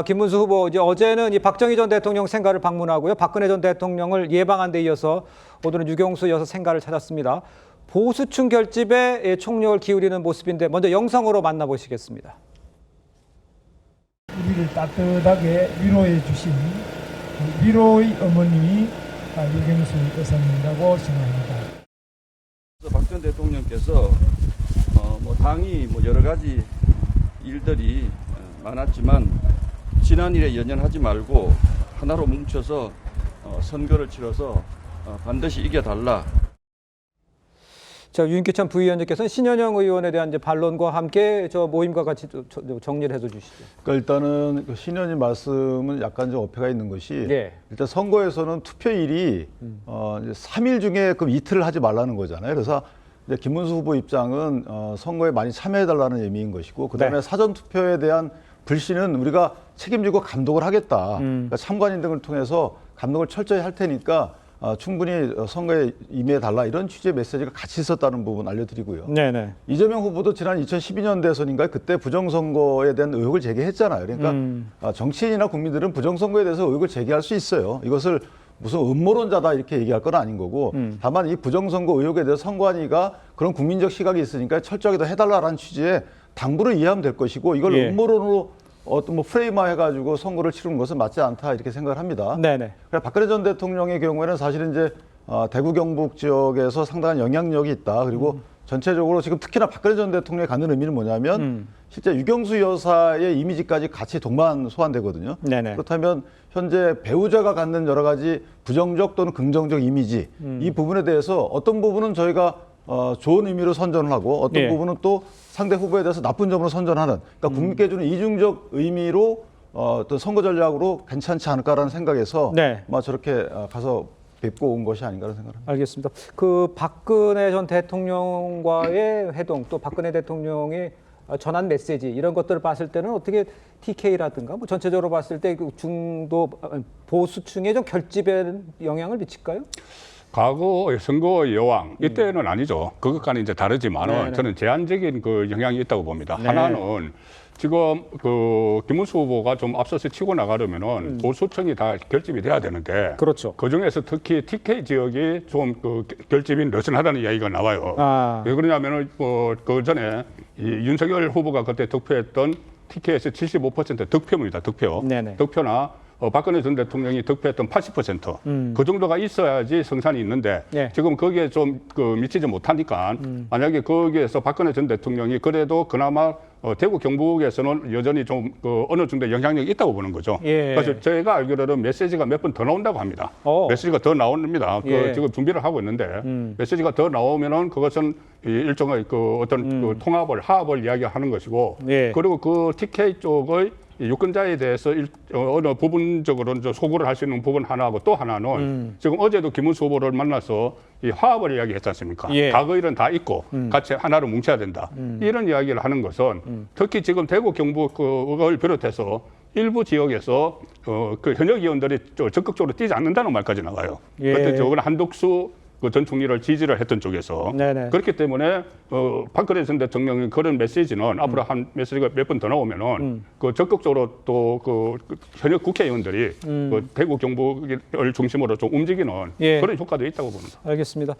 김문수 후보 이제 어제는 이 박정희 전 대통령 생가를 방문하고요. 박근혜 전 대통령을 예방한 데 이어서 오늘은 유경수 여사 생가를 찾았습니다. 보수층 결집에 총력을 기울이는 모습인데 먼저 영상으로 만나보시겠습니다. 우리를 따뜻하게 위로해 주신 위로의 어머니 유경수 여사님이라고 생각합니다. 박 전 대통령께서 당이 여러 가지 일들이 많았지만 지난 일에 연연하지 말고 하나로 뭉쳐서 선거를 치러서 반드시 이겨달라. 자, 유인규찬 부위원장께서는 신현영 의원에 대한 이제 반론과 함께 저 모임과 같이 정리를 해서 주시죠. 그러니까 일단은 신현님 말씀은 약간 좀 어폐가 있는 것이 일단 선거에서는 투표일이 이제 3일 중에 그럼 이틀을 하지 말라는 거잖아요. 그래서 이제 김문수 후보 입장은 선거에 많이 참여해달라는 의미인 것이고 그다음에 사전 투표에 대한 불신은 우리가 책임지고 감독을 하겠다. 그러니까 참관인 등을 통해서 감독을 철저히 할 테니까 충분히 선거에 임해달라 이런 취지의 메시지가 같이 있었다는 부분 알려드리고요. 네네. 이재명 후보도 지난 2012년 대선인가요? 그때 부정선거에 대한 의혹을 제기했잖아요. 그러니까 정치인이나 국민들은 부정선거에 대해서 의혹을 제기할 수 있어요. 이것을 무슨 음모론자다 이렇게 얘기할 건 아닌 거고 다만 이 부정선거 의혹에 대해서 선관위가 그런 국민적 시각이 있으니까 철저하게 더 해달라라는 취지의 당부를 이해하면 될 것이고 이걸 음모론으로 어떤 프레임화 해가지고 선거를 치르는 것은 맞지 않다 이렇게 생각을 합니다. 네네. 박근혜 전 대통령의 경우에는 사실은 이제 대구 경북 지역에서 상당한 영향력이 있다. 그리고 전체적으로 지금 특히나 박근혜 전 대통령이 갖는 의미는 뭐냐면 실제 유경수 여사의 이미지까지 같이 동반 소환되거든요. 네네. 그렇다면 현재 배우자가 갖는 여러 가지 부정적 또는 긍정적 이미지 이 부분에 대해서 어떤 부분은 저희가 좋은 의미로 선전을 하고 어떤 부분은 또 상대 후보에 대해서 나쁜 점으로 선전하는 그러니까 국민께 주는 이중적 의미로 어떤 선거 전략으로 괜찮지 않을까라는 생각에서 아마 저렇게 가서 뵙고 온 것이 아닌가라는 생각을 합니다. 알겠습니다. 그 박근혜 전 대통령과의 회동 또 박근혜 대통령이 전한 메시지 이런 것들을 봤을 때는 어떻게 TK라든가 뭐 전체적으로 봤을 때 그 중도 보수층의 좀 결집에 영향을 미칠까요? 과거 선거 여왕 이때는 아니죠. 그것과는 이제 다르지만은 저는 제한적인 그 영향이 있다고 봅니다. 하나는 지금 그 김문수 후보가 좀 앞서서 치고 나가려면은 보수층이 다 결집이 돼야 되는데 그렇죠. 그 중에서 특히 TK 지역이 좀 그 결집이 느슨하다는 이야기가 나와요. 왜 그러냐면은 그 전에 이 윤석열 후보가 그때 득표했던 TK에서 75% 득표입니다. 득표. 득표나 박근혜 전 대통령이 득표했던 80% 그 정도가 있어야지 성산이 있는데 지금 거기에 좀 미치지 못하니까 만약에 거기에서 박근혜 전 대통령이 그래도 그나마 대구 경북에서는 여전히 좀 어느 정도 영향력이 있다고 보는 거죠. 그래서 제가 알기로는 메시지가 몇 번 더 나온다고 합니다. 메시지가 더 나옵니다. 지금 준비를 하고 있는데 메시지가 더 나오면은 그것은 일종의 어떤 하합을 이야기하는 것이고 그리고 그 TK 쪽의 유권자에 대해서 어느 부분적으로 소구를 할 수 있는 부분 하나하고 또 하나는 지금 어제도 김문수 후보를 만나서 이 화합을 이야기했지 않습니까? 과거 일은 다 잊고 같이 하나로 뭉쳐야 된다. 이런 이야기를 하는 것은 특히 지금 대구 경북을 비롯해서 일부 지역에서 그 현역 의원들이 적극적으로 뛰지 않는다는 말까지 나와요. 그때 저거는 한덕수 전 총리를 지지를 했던 쪽에서 그렇기 때문에 박근혜 전 대통령의 그런 메시지는 앞으로 한 메시지가 몇 번 더 나오면은 그 적극적으로 또 그 현역 국회의원들이 그 대구 경북을 중심으로 좀 움직이는 그런 효과도 있다고 봅니다. 알겠습니다.